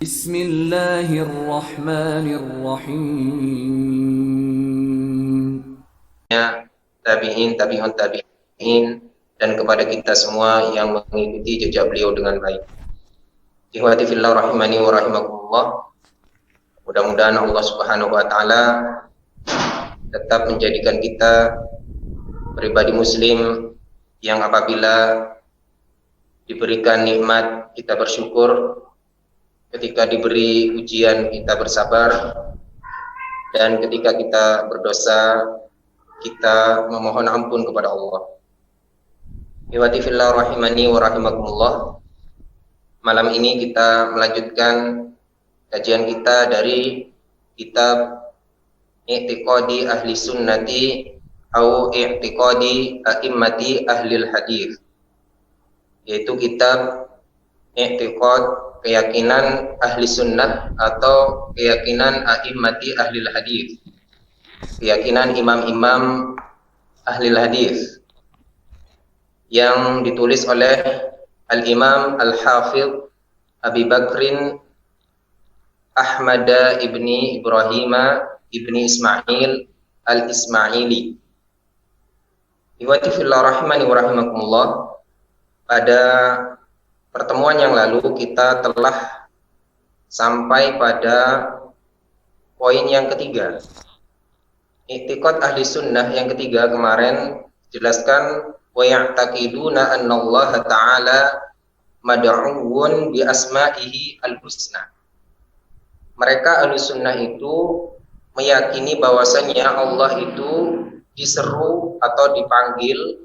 Bismillahirrahmanirrahim. Tabi'in, tabi'un tabi'in, dan kepada kita semua yang mengikuti jejak beliau dengan baik. Ikhwati fillah rahimani wa rahimakumullah. Mudah-mudahan Allah Subhanahu wa taala tetap menjadikan kita pribadi muslim yang apabila diberikan nikmat kita bersyukur, ketika diberi ujian kita bersabar, dan ketika kita berdosa kita memohon ampun kepada Allah. Ikhwati fillah rahimani wa rahimakumullah. Malam ini kita melanjutkan kajian kita dari kitab I'tiqadi Ahli Sunnati atau I'tiqadi A'immati Ahlil Hadis, yaitu kitab I'tiqad, keyakinan Ahli Sunnah atau keyakinan A'immati Ahlil Hadis, keyakinan imam-imam Ahlil Hadis, yang ditulis oleh Al-Imam Al-Hafidh Abi Bakrin Ahmad ibni Ibrahim ibni Ismail Al-Ismaili. Ikhwati fillah rahimani wa rahimakumullah. Pada pertemuan yang lalu kita telah sampai pada poin yang ketiga, I'tiqad Ahli Sunnah yang ketiga. Kemarin jelaskan wa ya'taqiduna anna Allah Ta'ala mad'uun bi asma'ihi al-husna. Mereka Ahli Sunnah itu meyakini bahwasanya Allah itu diseru atau dipanggil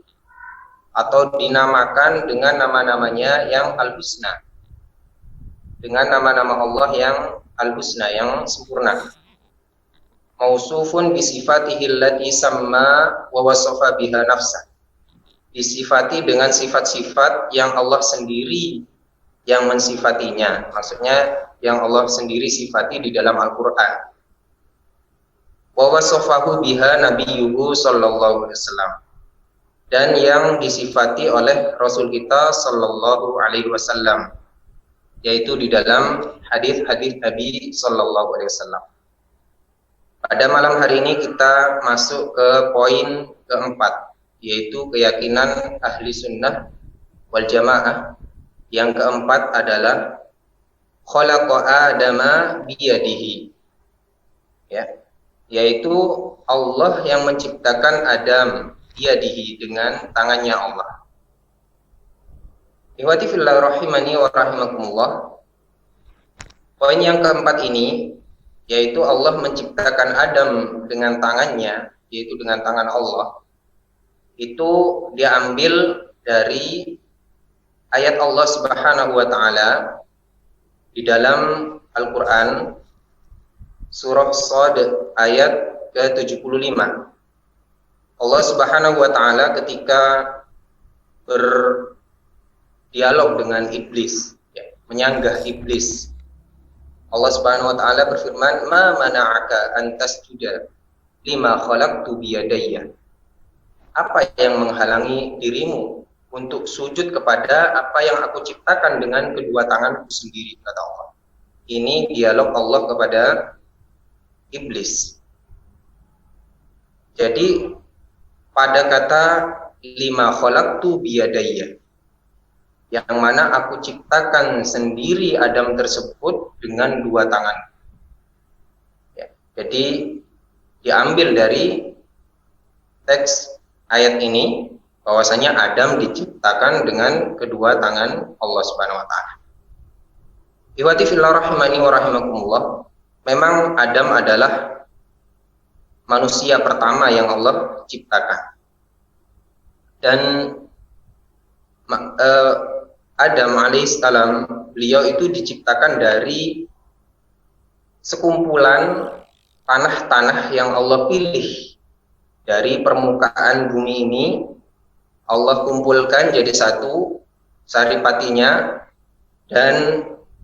atau dinamakan dengan nama-namanya yang al-husna, dengan nama-nama Allah yang al-husna, yang sempurna. Mausufun bi sifatihi allati samma wa wasafa biha nafsa, disifati dengan sifat-sifat yang Allah sendiri yang mensifatinya, maksudnya yang Allah sendiri sifati di dalam Al-Quran. Wa wasafahu biha nabiyyuhu sallallahu alaihi wasallam, dan yang disifati oleh Rasul kita sallallahu alaihi wasallam, yaitu di dalam hadis-hadis Nabi sallallahu alaihi wasallam. Pada malam hari ini kita masuk ke poin keempat, yaitu keyakinan Ahli Sunnah wal Jamaah. Yang keempat adalah khalaqa Adama biyadihi, ya, yaitu Allah yang menciptakan Adam biyadihi, dengan tangannya Allah. Ikhwati fillah rahimani wa rahimakumullah. Poin yang keempat ini, yaitu Allah menciptakan Adam dengan tangannya, yaitu dengan tangan Allah, itu diambil dari ayat Allah Subhanahu wa taala di dalam Al-Qur'an surah Shad ayat ke-75. Allah Subhanahu wa taala ketika berdialog dengan iblis, ya, menyanggah iblis, Allah Subhanahu wa taala berfirman, "Ma mana'aka an tasjuda lima khalaqtu biyadayya." Apa yang menghalangi dirimu untuk sujud kepada apa yang aku ciptakan dengan kedua tanganku sendiri, kata Allah. Ini dialog Allah kepada iblis. Jadi pada kata lima khalaqtu biyadayya, yang mana aku ciptakan sendiri Adam tersebut dengan dua tangan, ya, jadi diambil dari teks ayat ini bahwasanya Adam diciptakan dengan kedua tangan Allah Subhanahu wa taala. Ikhwati fillah rahimani wa rahimakumullah. Memang Adam adalah manusia pertama yang Allah ciptakan. Dan Adam alaihissalam, beliau itu diciptakan dari sekumpulan tanah-tanah yang Allah pilih dari permukaan bumi ini. Allah kumpulkan jadi satu saripatinya, dan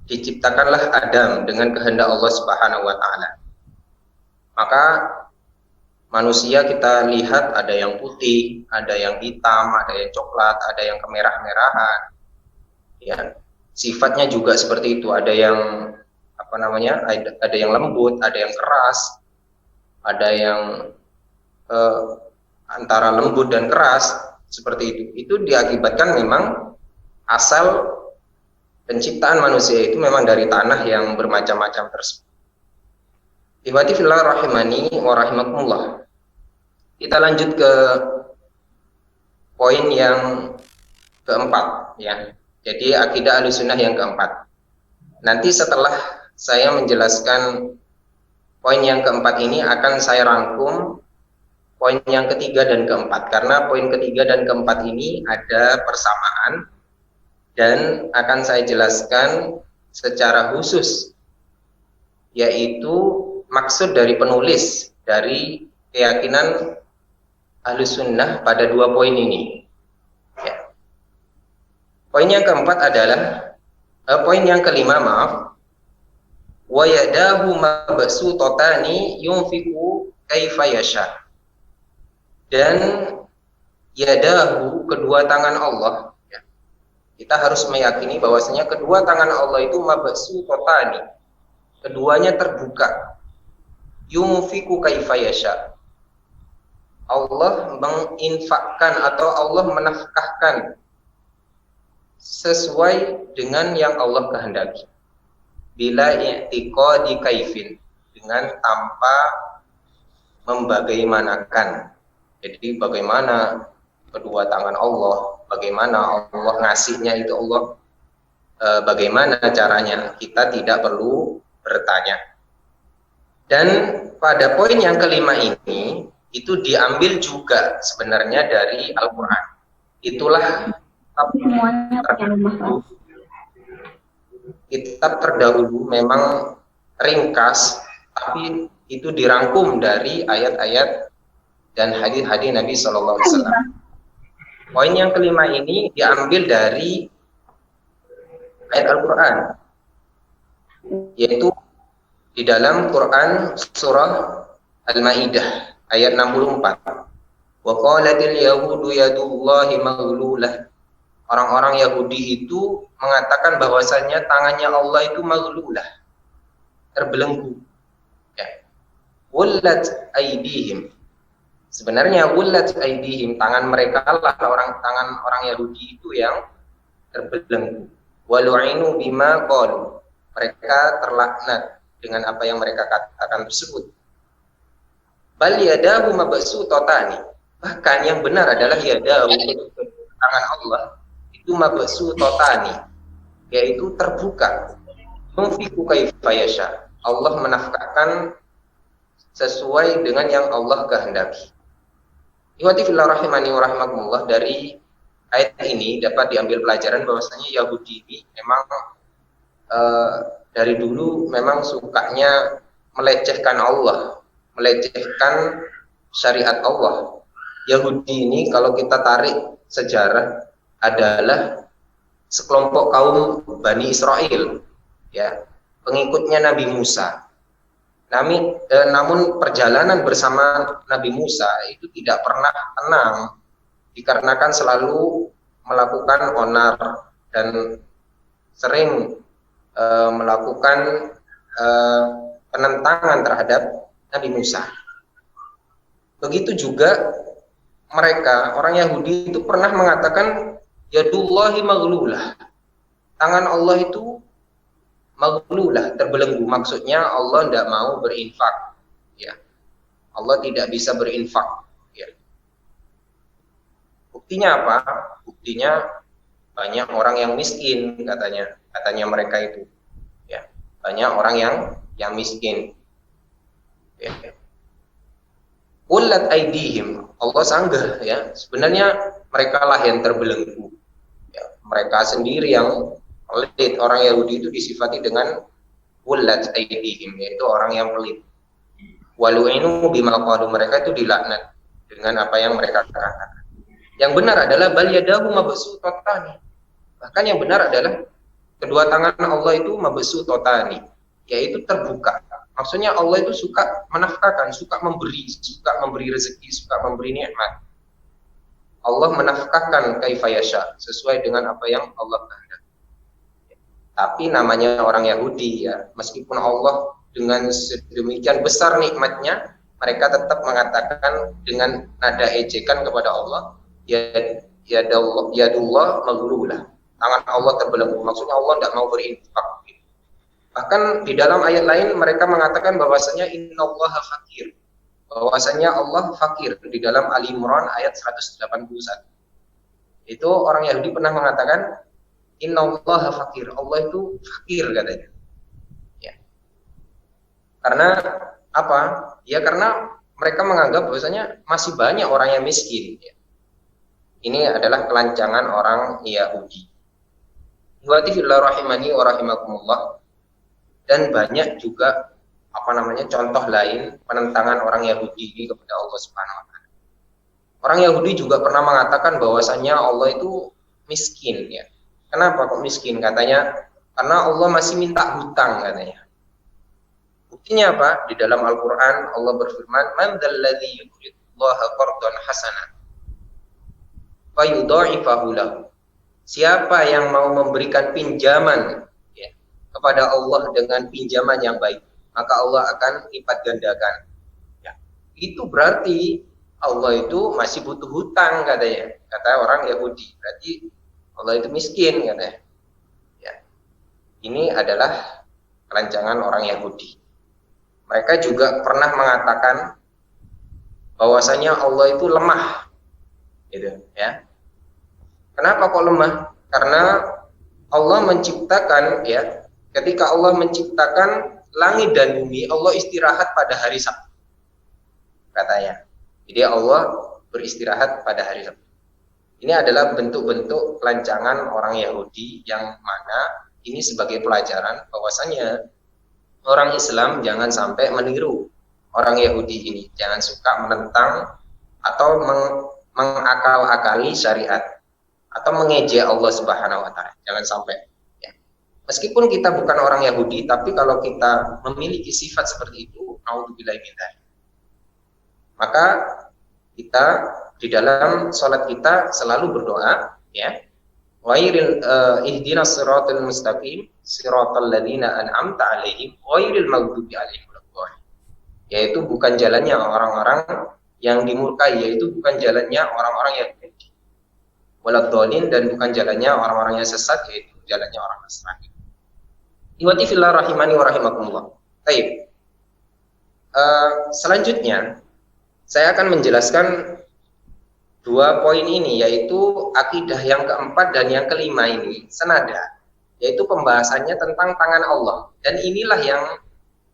diciptakanlah Adam dengan kehendak Allah Subhanahu wa taala. Maka manusia kita lihat ada yang putih, ada yang hitam, ada yang coklat, ada yang kemerah-merahan. Ya, sifatnya juga seperti itu. Ada yang ada yang lembut, ada yang keras, ada yang antara lembut dan keras, seperti itu. Itu diakibatkan memang asal penciptaan manusia itu memang dari tanah yang bermacam-macam tersebut. Ibadi fillah rahimani wa rahimakumullah. Kita lanjut ke poin yang keempat, ya. Jadi akidah Ahlussunnah yang keempat. Nanti setelah saya menjelaskan poin yang keempat ini akan saya rangkum poin yang ketiga dan keempat, karena poin ketiga dan keempat ini ada persamaan dan akan saya jelaskan secara khusus, yaitu maksud dari penulis dari keyakinan Ahlussunnah pada dua poin ini. Ya. Poin yang keempat adalah poin yang kelima, maaf. Wa yadahu mabsutatani yunfiqu kaifa yasha. Dan yadahu, kedua tangan Allah, ya. Kita harus meyakini bahwasanya kedua tangan Allah itu mabsutatani. Keduanya terbuka. Yunfiqu kaifa yasha. Allah menginfakkan atau Allah menafkahkan sesuai dengan yang Allah kehendaki. Bila i'tiqadi kaifin, dengan tanpa membagaimanakan. Jadi bagaimana kedua tangan Allah, bagaimana Allah ngasihnya itu Allah, bagaimana caranya, kita tidak perlu bertanya. Dan pada poin yang kelima ini, itu diambil juga sebenarnya dari Al-Quran. Itulah kitab terdahulu, memang ringkas, tapi itu dirangkum dari ayat-ayat dan hadis-hadis Nabi SAW. Poin yang kelima ini diambil dari ayat Al-Quran, yaitu di dalam Quran surah Al-Maidah ayat 64. Wa qalatil yahudu yadullahi maghlulah. Orang-orang Yahudi itu mengatakan bahwasanya tangannya Allah itu maghlulah, terbelenggu. Ya. Wallat aydihim. Sebenarnya wallat aydihim, tangan mereka lah, tangan orang Yahudi itu yang terbelenggu. Walu'inu bima qalu. Mereka terlaknat dengan apa yang mereka katakan tersebut. Bal yadahu mabsutatani. Bahkan yang benar adalah yadahu, tangan Allah itu mabsutatani, yaitu terbuka. Yunfiqu kaifa yasha. Allah menafkahkan sesuai dengan yang Allah kehendaki. Ihwati fillah rahimani wa rahimakumullah, dari ayat ini dapat diambil pelajaran bahwasanya Yahudi ini memang dari dulu memang sukanya melecehkan Allah, melecehkan syariat Allah. Yahudi ini kalau kita tarik sejarah adalah sekelompok kaum Bani Israel, ya, pengikutnya Nabi Musa. Namun perjalanan bersama Nabi Musa itu tidak pernah tenang, dikarenakan selalu melakukan onar dan sering melakukan penentangan terhadap Nabi Musa. Begitu juga mereka, orang Yahudi itu pernah mengatakan yadullahi maghlulah. Tangan Allah itu maghlulah, terbelenggu. Maksudnya Allah tidak mau berinfak, ya. Allah tidak bisa berinfak, ya. Buktinya apa? Buktinya banyak orang yang miskin, katanya mereka itu, ya. Banyak orang yang miskin, ya. Qullat aydihim, Allah sanggah, ya. Sebenarnya mereka lah yang terbelenggu, ya. Mereka sendiri yang pelit. Orang Yahudi itu disifati dengan qullat aydihim, yaitu orang yang pelit. Walu'inu bima qalu, mereka itu dilaknat dengan apa yang mereka katakan. Yang benar adalah bal yadahu mabsutatani. Bahkan yang benar adalah kedua tangan Allah itu mabsutatani, yaitu terbuka. Maksudnya Allah itu suka menafkahkan, suka memberi rezeki, suka memberi nikmat. Allah menafkahkan kaifa yasha, sesuai dengan apa yang Allah kehendaki. Tapi namanya orang Yahudi ya, meskipun Allah dengan sedemikian besar nikmatnya, mereka tetap mengatakan dengan nada ejekan kepada Allah, ya yadullah maghlulah. Tangan Allah terbelenggu. Maksudnya Allah tidak mau berinfak. Bahkan di dalam ayat lain mereka mengatakan bahwasanya innallaha fakir. Bahwasanya Allah fakir di dalam Ali Imran ayat 181. Itu orang Yahudi pernah mengatakan innallaha fakir. Allah itu fakir katanya. Ya. Karena apa? Ya karena mereka menganggap bahwasanya masih banyak orang yang miskin. Ya. Ini adalah kelancangan orang Yahudi. Wa rahimani wa rahimakumullah. Dan banyak juga contoh lain penentangan orang Yahudi ini kepada Allah Subhanahu wa taala. Orang Yahudi juga pernah mengatakan bahwasanya Allah itu miskin ya. Kenapa kok miskin? Katanya karena Allah masih minta hutang katanya. Buktinya apa? Di dalam Al-Qur'an Allah berfirman, "Man dzalladzi yuqridullaha qardan hasanan fa yudha'ifahu lahu." Siapa yang mau memberikan pinjaman ya, kepada Allah dengan pinjaman yang baik, maka Allah akan lipat gandakan. Ya. Itu berarti Allah itu masih butuh hutang katanya, kata orang Yahudi. Berarti Allah itu miskin katanya. Ya. Ini adalah kelancangan orang Yahudi. Mereka juga pernah mengatakan bahwasanya Allah itu lemah, gitu ya. Kenapa kok lemah? Karena Allah menciptakan ya, ketika Allah menciptakan langit dan bumi, Allah istirahat pada hari Sabtu. Katanya. Jadi Allah beristirahat pada hari Sabtu. Ini adalah bentuk-bentuk kelancangan orang Yahudi yang mana ini sebagai pelajaran bahwasanya orang Islam jangan sampai meniru orang Yahudi ini. Jangan suka menentang atau mengakal-akali syariat atau mengejek Allah Subhanahu wa taala. Jangan sampai ya. Meskipun kita bukan orang Yahudi, tapi kalau kita memiliki sifat seperti itu, naudzubillahi min dzalik, maka kita di dalam sholat kita selalu berdoa ya, ghairil ihdinas siratal mustaqim siratal ladzina an'amta 'alaihim ghairil maghdubi 'alaihim waladdallin. Yaitu bukan jalannya orang-orang yang dimurkai, yaitu bukan jalannya orang-orang yang waladdallin, dan bukan jalannya orang-orang yang sesat, yaitu jalannya orang Nasrani. Iwati fillah rahimani wa rahimakumullah. Baik. Selanjutnya saya akan menjelaskan dua poin ini, yaitu akidah yang keempat dan yang kelima ini senada, yaitu pembahasannya tentang tangan Allah. Dan inilah yang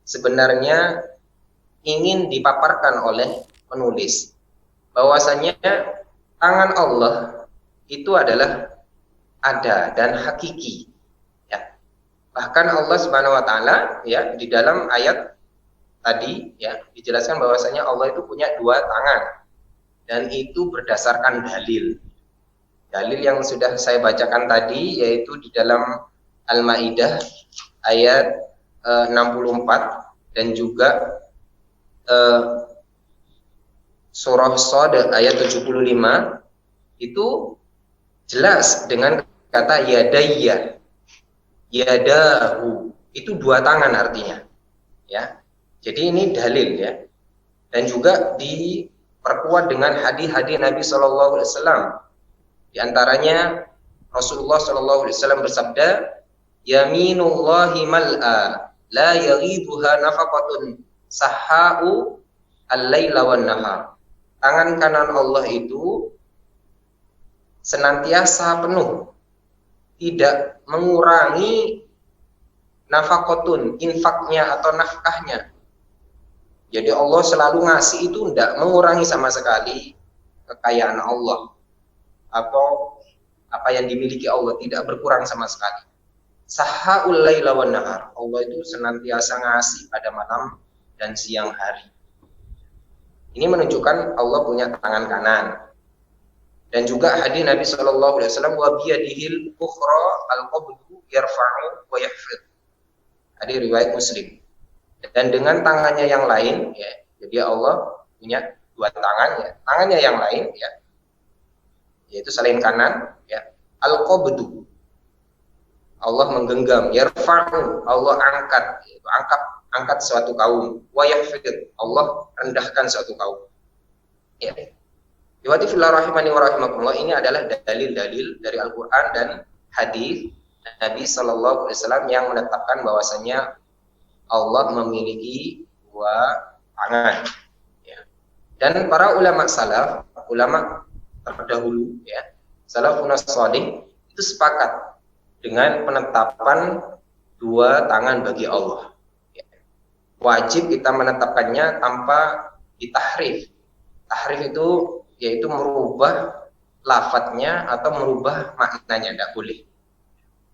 sebenarnya ingin dipaparkan oleh penulis, bahwasanya tangan Allah itu adalah ada dan hakiki ya. Bahkan Allah Subhanahu wa taala ya di dalam ayat tadi ya dijelaskan bahwasanya Allah itu punya dua tangan, dan itu berdasarkan dalil yang sudah saya bacakan tadi, yaitu di dalam Al-Maidah ayat 64 dan juga surah Shad ayat 75. Itu jelas dengan kata yadayya, yadahu, itu dua tangan artinya ya. Jadi ini dalil ya, dan juga diperkuat dengan hadis-hadis Nabi Shallallahu Alaihi Wasallam. Di antaranya Rasulullah Shallallahu Alaihi Wasallam bersabda, yaminullahi mal'a la yaghiduha nafaqatun sahau al-laila wan nahar. Tangan kanan Allah itu senantiasa penuh, tidak mengurangi nafaqatun, infaknya atau nafkahnya. Jadi Allah selalu ngasih, itu tidak mengurangi sama sekali kekayaan Allah atau apa yang dimiliki Allah, tidak berkurang sama sekali. Sahaul laila wan nahar, Allah itu senantiasa ngasih pada malam dan siang hari. Ini menunjukkan Allah punya tangan kanan. Dan juga hadis Nabi Shallallahu Alaihi Wasallam, wa biyadihil ukhra al-qabdu yarfa'u wa yahfid. Hadis riwayat Muslim. Dan dengan tangannya yang lain ya, jadi Allah punya dua tangan ya, tangannya yang lain ya, yaitu selain kanan ya, al-qabdu. Allah menggenggam, yarfa'u, Allah angkat, angkat suatu kaum, wa yahfid, Allah rendahkan suatu kaum. Ya. Iwati fillah rahimani wa rahimakumullah, ini adalah dalil-dalil dari Al-Qur'an dan hadis Nabi Shallallahu Alaihi Wasallam yang menetapkan bahwasanya Allah memiliki dua tangan. Ya. Dan para ulama salaf, ulama terdahulu, ya, salafun salih itu sepakat dengan penetapan dua tangan bagi Allah. Ya. Wajib kita menetapkannya tanpa ditahrif. Tahrif itu yaitu merubah lafadznya atau merubah maknanya, tidak boleh.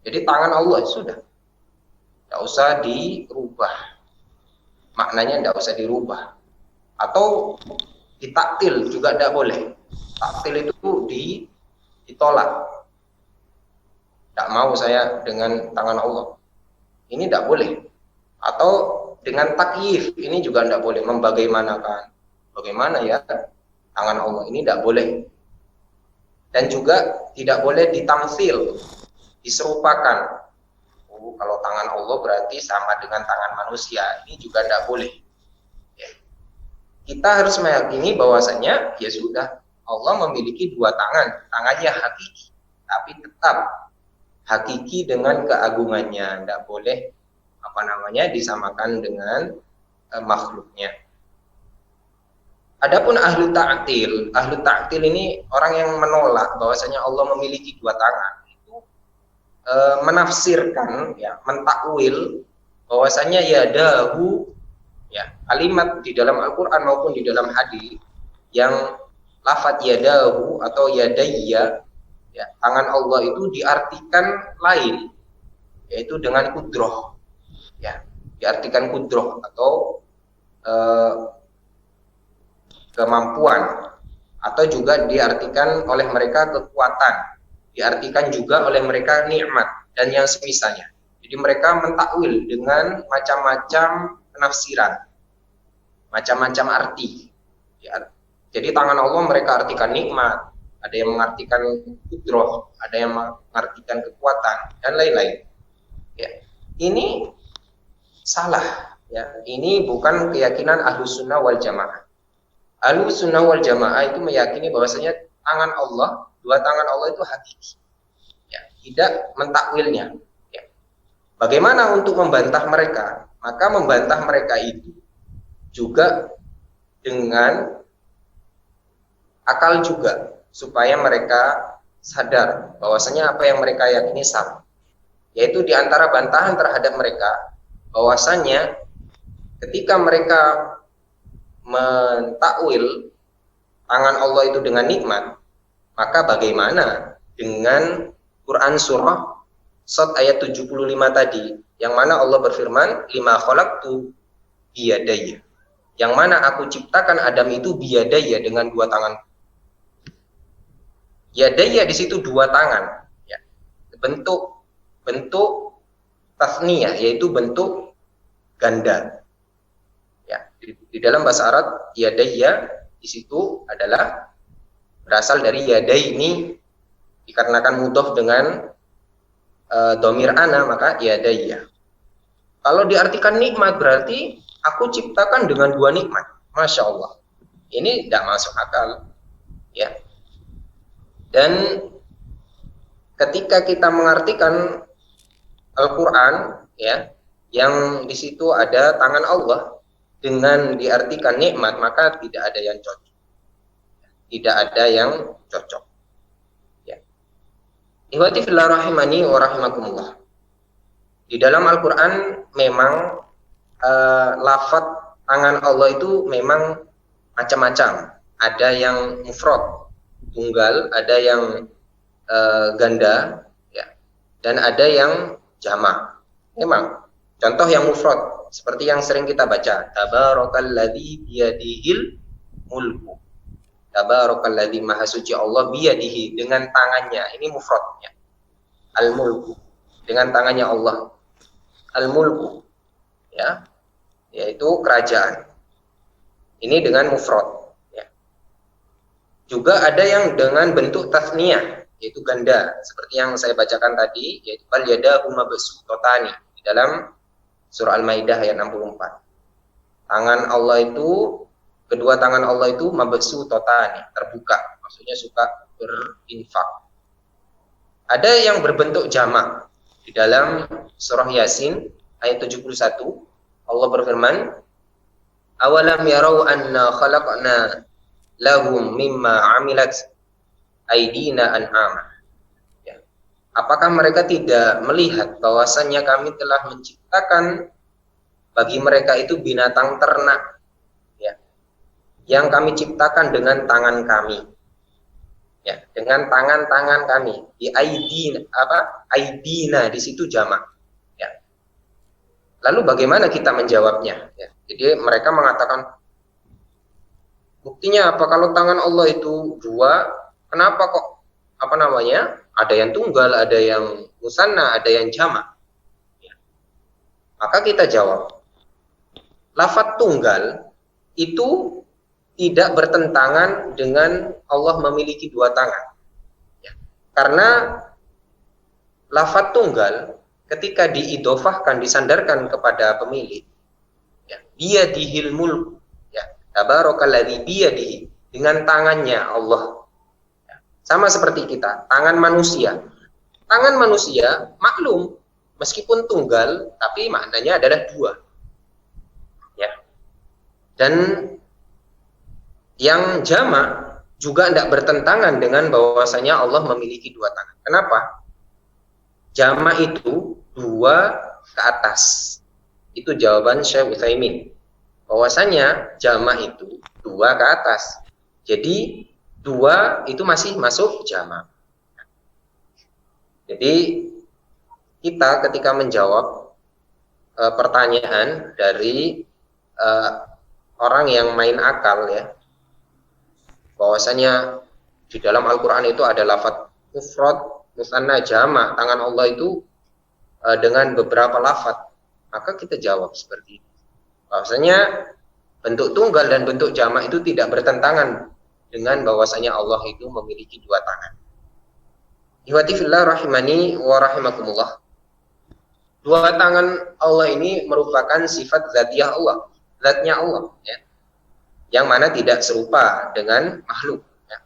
Jadi tangan Allah sudah, tidak usah dirubah, maknanya tidak usah dirubah. Atau ditaktil juga tidak boleh. Taktil itu ditolak. Tidak mau saya dengan tangan Allah, ini tidak boleh. Atau dengan takyif, ini juga tidak boleh. Membagaimanakan, bagaimana ya tangan Allah, ini tidak boleh. Dan juga tidak boleh ditamsil, diserupakan. Oh, kalau tangan Allah berarti sama dengan tangan manusia, ini juga tidak boleh. Ya. Kita harus meyakini bahwasanya ya sudah, Allah memiliki dua tangan, tangannya hakiki, tapi tetap hakiki dengan keagungannya, tidak boleh disamakan dengan makhluknya. Adapun ahlu ta'til ini orang yang menolak bahwasanya Allah memiliki dua tangan, itu menafsirkan, ya, mentakwil bahwasanya yadahu, ya, kalimat di dalam Al-Qur'an maupun di dalam hadis yang lafadz yadahu atau yadayya, ya, tangan Allah itu diartikan lain, yaitu dengan kudroh, ya, diartikan kudroh atau kemampuan, atau juga diartikan oleh mereka kekuatan, diartikan juga oleh mereka nikmat dan yang semisalnya. Jadi mereka mentakwil dengan macam-macam penafsiran, macam-macam arti. Ya. Jadi tangan Allah mereka artikan nikmat, ada yang mengartikan kudroh, ada yang mengartikan kekuatan dan lain-lain. Ya. Ini salah. Ya. Ini bukan keyakinan Ahlus Sunnah wal Jamaah. Ahlus Sunnah wal Jamaah itu meyakini bahwasanya tangan Allah, dua tangan Allah itu hakiki, ya, tidak mentakwilnya. Ya. Bagaimana untuk membantah mereka? Maka membantah mereka itu juga dengan akal juga, supaya mereka sadar bahwasanya apa yang mereka yakini salah. Yaitu diantara bantahan terhadap mereka bahwasanya ketika mereka mentakwil tangan Allah itu dengan nikmat, maka bagaimana dengan Quran surah Shad ayat 75 tadi, yang mana Allah berfirman, lima khalaqtu biyadayya, yang mana aku ciptakan Adam itu biyadayya, dengan dua tangan. Yadayya di situ dua tangan, ya. bentuk tasniyah, yaitu bentuk ganda. Di dalam bahasa Arab yadayya di situ adalah berasal dari yadaini, dikarenakan mudhof dengan domir ana, maka yadayya. Kalau diartikan nikmat berarti aku ciptakan dengan dua nikmat. Masya Allah, ini tidak masuk akal, ya. Dan ketika kita mengartikan Al-Quran, ya, yang di situ ada tangan Allah dengan diartikan nikmat, maka tidak ada yang cocok. Tidak ada yang cocok. Ya. Ihwati fillah rahimani wa rahimakumullah. Di dalam Al-Quran memang lafadz tangan Allah itu memang macam-macam. Ada yang mufrad, tunggal, ada yang ganda, ya, dan ada yang jamak. Memang contoh yang mufrad seperti yang sering kita baca, tabarakalladzi biyadihil mulku. Tabarakalladzi, maha suci Allah, biyadihi, dengan tangannya. Ini mufradnya. Al-mulku, dengan tangannya Allah. Al-mulku, ya, yaitu kerajaan. Ini dengan mufrad, ya. Juga ada yang dengan bentuk tasniyah, yaitu ganda, seperti yang saya bacakan tadi, yaitu bal yadahu mabsuutani di dalam surah Al-Maidah ayat 64. Tangan Allah itu, kedua tangan Allah itu mabsuutani, terbuka, maksudnya suka berinfak. Ada yang berbentuk jamak di dalam surah Yasin ayat 71. Allah berfirman, awalam yarau anna khalaqna lahum mimma amilat aidina an'ama. Ya. Apakah mereka tidak melihat bahwasannya kami telah menciptakan bagi mereka itu binatang ternak, ya, yang kami ciptakan dengan tangan kami, ya, dengan tangan-tangan kami. Di aidina di situ jamak. Ya. Lalu bagaimana kita menjawabnya? Ya. Jadi mereka mengatakan, buktinya apa kalau tangan Allah itu dua? Kenapa kok ada yang tunggal, ada yang musanna, ada yang jamak? Ya. Maka kita jawab, lafadz tunggal itu tidak bertentangan dengan Allah memiliki dua tangan. Ya. Karena lafadz tunggal ketika diidofahkan, disandarkan kepada pemilik, ya, biyadihil mulk, ya, tabarakalladzi biyadihi, dengan tangannya Allah. Sama seperti kita, tangan manusia. Tangan manusia maklum, meskipun tunggal, tapi maknanya adalah dua. Ya. Dan yang jamak juga tidak bertentangan dengan bahwasanya Allah memiliki dua tangan. Kenapa? Jamak itu dua ke atas. Itu jawaban Syekh Utsaimin. Bahwasanya jamak itu dua ke atas. Jadi dua itu masih masuk jamak. Jadi kita ketika menjawab pertanyaan dari orang yang main akal, ya, bahwasanya di dalam Al-Quran itu ada lafadz mufrad, musanna, jamak, tangan Allah itu dengan beberapa lafadz, maka kita jawab seperti itu. Bahwasanya bentuk tunggal dan bentuk jamak itu tidak bertentangan dengan bahwasanya Allah itu memiliki dua tangan. Ihwati fillah rahimani wa rahimakumullah. Dua tangan Allah ini merupakan sifat zatiyah Allah, zatnya Allah, ya, yang mana tidak serupa dengan makhluk. Ya.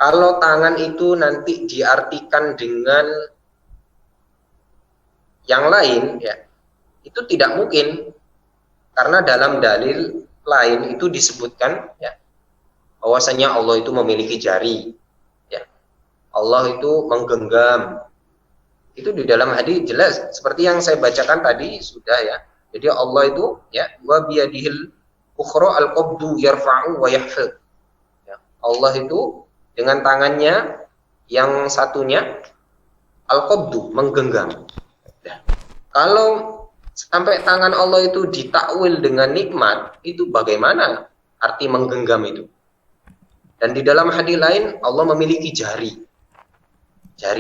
Kalau tangan itu nanti diartikan dengan yang lain, ya, itu tidak mungkin, karena dalam dalil lain itu disebutkan, ya, bahwasanya Allah itu memiliki jari, ya. Allah itu menggenggam. Itu di dalam hadis jelas seperti yang saya bacakan tadi sudah, ya. Jadi Allah itu, ya, wa biyadihil ukhra al-qabdu yarfa'u wa yahfid. Ya. Allah itu dengan tangannya yang satunya al-qabdu, menggenggam. Ya. Kalau sampai tangan Allah itu ditakwil dengan nikmat, itu bagaimana arti menggenggam itu? Dan di dalam hadis lain Allah memiliki jari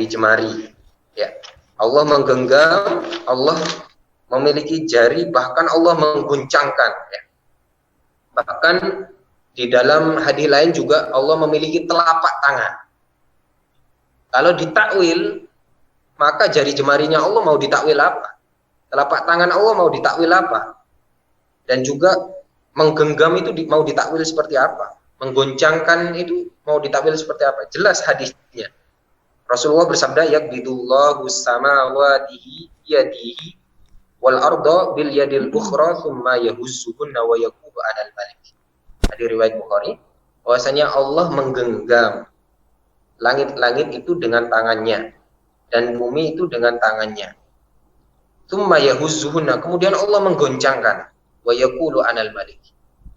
jemari, ya. Allah menggenggam, Allah memiliki jari, bahkan Allah mengguncangkan, ya. Bahkan di dalam hadis lain juga Allah memiliki telapak tangan. Kalau ditakwil, maka jari jemarinya Allah mau ditakwil apa? Telapak tangan Allah mau ditakwil apa? Dan juga menggenggam itu mau ditakwil seperti apa? Menggoncangkan itu mau ditakwil seperti apa? Jelas hadisnya. Rasulullah bersabda, yaqbidullahu samawati biyadihi wal arda bil yadil ukhra thumma yahuzzuhunna wa yaqubu 'alal malik. Hadis riwayat Bukhari, bahwasanya Allah menggenggam langit-langit itu dengan tangannya dan bumi itu dengan tangannya. Thumma yahuzzuhunna, kemudian Allah menggoncangkan, wa yaqulu 'alal malik.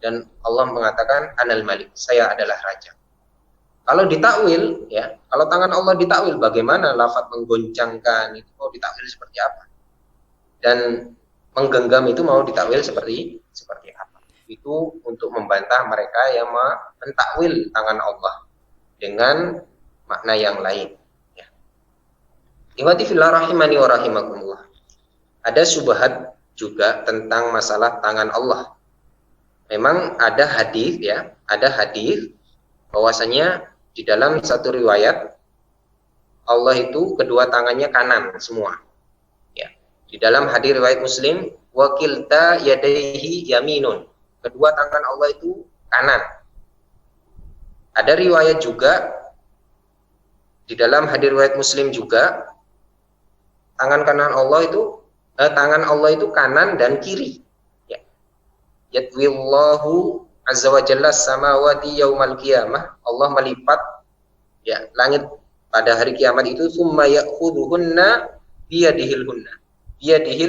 Dan Allah mengatakan anal malik, saya adalah raja. Kalau ditakwil, ya, kalau tangan Allah ditakwil, bagaimana lafaz menggoncangkan itu mau ditakwil seperti apa? Dan menggenggam itu mau ditakwil seperti apa? Itu untuk membantah mereka yang mentakwil tangan Allah dengan makna yang lain. Ya. Ihwati fillah rahimani wa rahimakumullah. Ada syubhat juga tentang masalah tangan Allah. Memang ada hadis, ya, ada hadis bahwasanya di dalam satu riwayat Allah itu kedua tangannya kanan semua. Ya. Di dalam hadis riwayat Muslim, wa kilta yadayhi yaminun. Kedua tangan Allah itu kanan. Ada riwayat juga di dalam hadis riwayat Muslim juga tangan Allah itu kanan dan kiri. Ya. Yadwillahu azza wa jalla samawati yaumal qiyamah. Allah melipat ya langit pada hari kiamat itu, summa ya'khudhuhunna biyadihil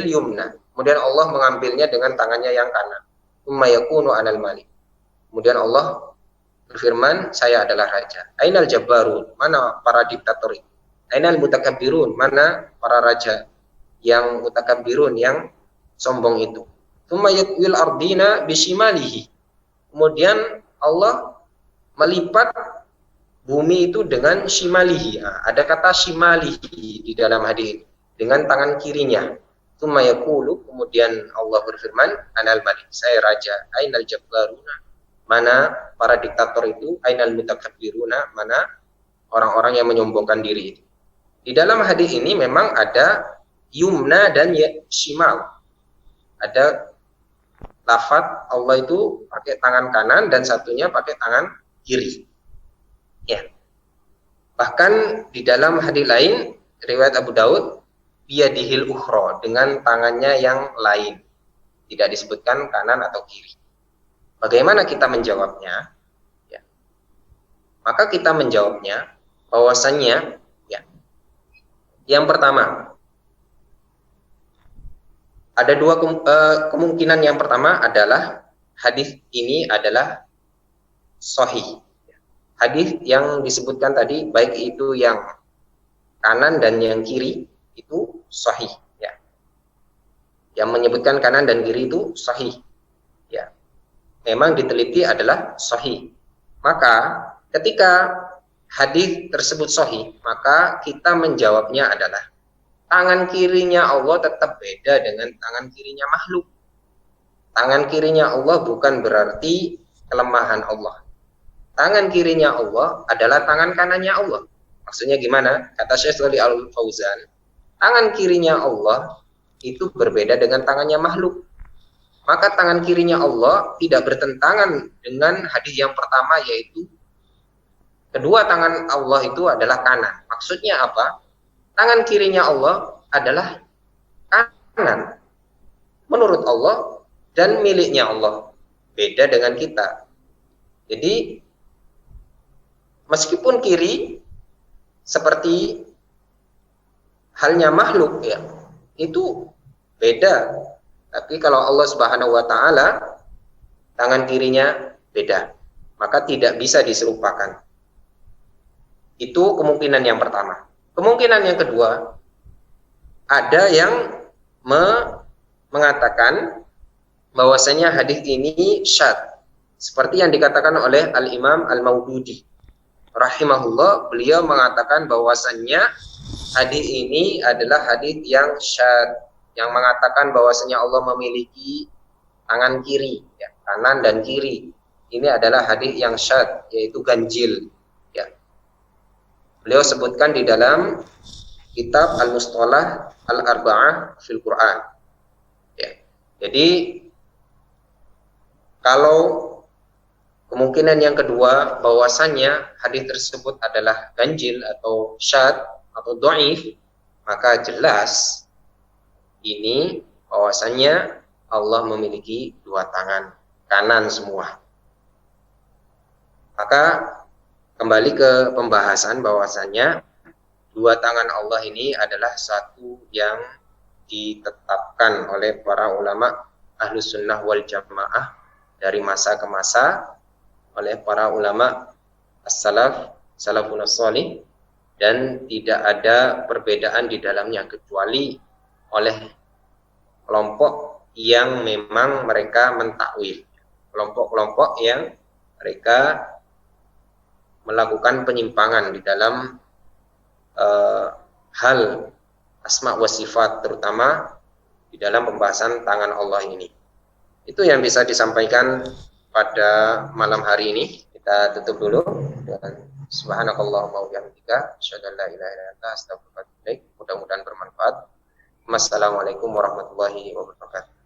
yumna. Kemudian Allah mengambilnya dengan tangannya yang kanan. Summa yakunu anal malik. Kemudian Allah berfirman, saya adalah raja. Ainal jabbarun, mana para diktator itu? Ainal mutakabbirun, mana para raja yang mutakabbirun, yang sombong itu? Summa yakwil ardina bishimalihi. Kemudian Allah melipat bumi itu dengan shimalihi. Ada kata shimalihi di dalam hadis, dengan tangan kirinya. Tsumma yaqulu, kemudian Allah berfirman, anal malik, saya raja. Ainal jabbaruna, mana para diktator itu? Ainal mutakabbiruna, mana orang-orang yang menyombongkan diri itu. Di dalam hadis ini memang ada yumna dan shimal. Ada lafaz Allah itu pakai tangan kanan dan satunya pakai tangan kiri. Ya. Bahkan di dalam hadis lain riwayat Abu Daud, biyadihil ukhra, dengan tangannya yang lain. Tidak disebutkan kanan atau kiri. Bagaimana kita menjawabnya? Ya. Maka kita menjawabnya bahwasannya ya. Yang pertama, ada dua kemungkinan. Yang pertama adalah hadis ini adalah sahih. Hadis yang disebutkan tadi, baik itu yang kanan dan yang kiri, itu sahih. Ya. Yang menyebutkan kanan dan kiri itu sahih. Ya. Memang diteliti adalah sahih. Maka ketika hadis tersebut sahih, maka kita menjawabnya adalah tangan kirinya Allah tetap beda dengan tangan kirinya makhluk. Tangan kirinya Allah bukan berarti kelemahan Allah. Tangan kirinya Allah adalah tangan kanannya Allah. Maksudnya gimana? Kata Syekh Shalih Al-Fauzan, tangan kirinya Allah itu berbeda dengan tangannya makhluk. Maka tangan kirinya Allah tidak bertentangan dengan hadis yang pertama, yaitu kedua tangan Allah itu adalah kanan. Maksudnya apa? Tangan kirinya Allah adalah kanan menurut Allah dan miliknya Allah. Beda dengan kita. Jadi meskipun kiri seperti halnya makhluk ya, itu beda. Tapi kalau Allah Subhanahu wa taala tangan kirinya beda, maka tidak bisa diserupakan. Itu kemungkinan yang pertama. Kemungkinan yang kedua, ada yang mengatakan bahwasanya hadis ini syadz, seperti yang dikatakan oleh Al-Imam Al-Maududi rahimahullah. Beliau mengatakan bahwasannya hadis ini adalah hadis yang syadz, yang mengatakan bahwasanya Allah memiliki tangan kiri, ya, kanan dan kiri. Ini adalah hadis yang syadz, yaitu ganjil. Beliau sebutkan di dalam kitab Al-Mustalah Al-Arba'ah fil Quran. Ya. Jadi kalau kemungkinan yang kedua bahwasannya hadis tersebut adalah ganjil atau syadz atau dhaif, maka jelas ini bahwasannya Allah memiliki dua tangan kanan semua. Maka kembali ke pembahasan bahwasannya dua tangan Allah ini adalah satu yang ditetapkan oleh para ulama Ahlus Sunnah wal Jamaah dari masa ke masa, oleh para ulama as-salaf, salafun as-salih, dan tidak ada perbedaan di dalamnya kecuali oleh kelompok yang memang mereka mentakwil, kelompok-kelompok yang mereka melakukan penyimpangan di dalam hal asma wa sifat, terutama di dalam pembahasan tangan Allah ini. Itu yang bisa disampaikan pada malam hari ini. Kita tutup dulu. Subhanakallahumma wa bihamdika asyhadu an la ilaha illa anta astaghfiruka wa atubu ilaik. Mudah-mudahan bermanfaat. Wassalamualaikum warahmatullahi wabarakatuh.